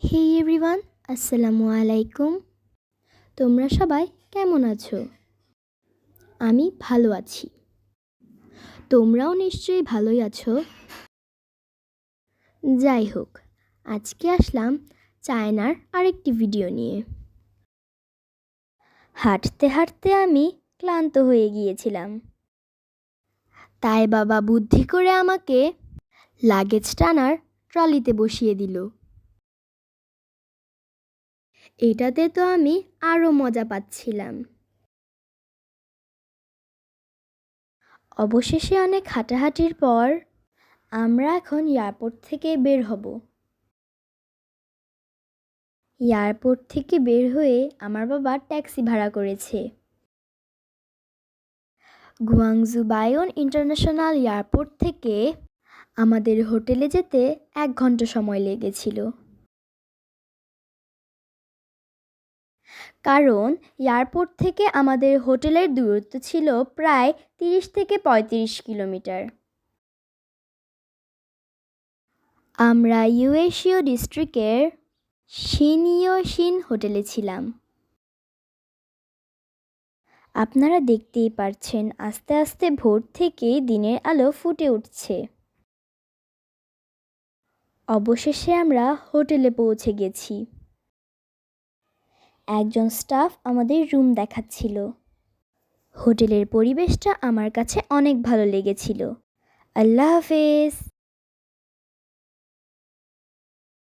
হে everyone, আসসালামু আলাইকুম। তোমরা সবাই কেমন আছো? আমি ভালো আছি। তোমরাও নিশ্চয়ই ভালোই আছো। যাই হোক, আজকে আসলাম চায়নার আরেকটি ভিডিও নিয়ে। হাঁটতে হাঁটতে আমি ক্লান্ত হয়ে গিয়েছিলাম, তাই বাবা বুদ্ধি করে আমাকে লাগেজ টানার ট্রলিতে বসিয়ে দিল। এটাতে তো আমি আরও মজা পাচ্ছিলাম। অবশেষে অনেক হাঁটাহাঁটির পর আমরা এখন এয়ারপোর্ট থেকে বের হব। এয়ারপোর্ট থেকে বের হয়ে আমার বাবা ট্যাক্সি ভাড়া করেছে। গুয়াংজু বায়োন ইন্টারন্যাশনাল এয়ারপোর্ট থেকে আমাদের হোটেলে যেতে 1 ঘন্টা সময় লেগেছিল, কারণ এয়ারপোর্ট থেকে আমাদের হোটেলের দূরত্ব ছিল প্রায় 30 থেকে 35 কিলোমিটার। আমরা ইউএশিও ডিস্ট্রিক্টের শিন হোটেলে ছিলাম। আপনারা দেখতেই পারছেন, আস্তে আস্তে ভোর থেকেই দিনের আলো ফুটে উঠছে। অবশেষে আমরা হোটেলে পৌঁছে গেছি। একজন স্টাফ আমাদের রুম দেখাচ্ছিল। হোটেলের পরিবেশটা আমার কাছে অনেক ভালো লেগেছিল। আল্লাহ হাফেজ।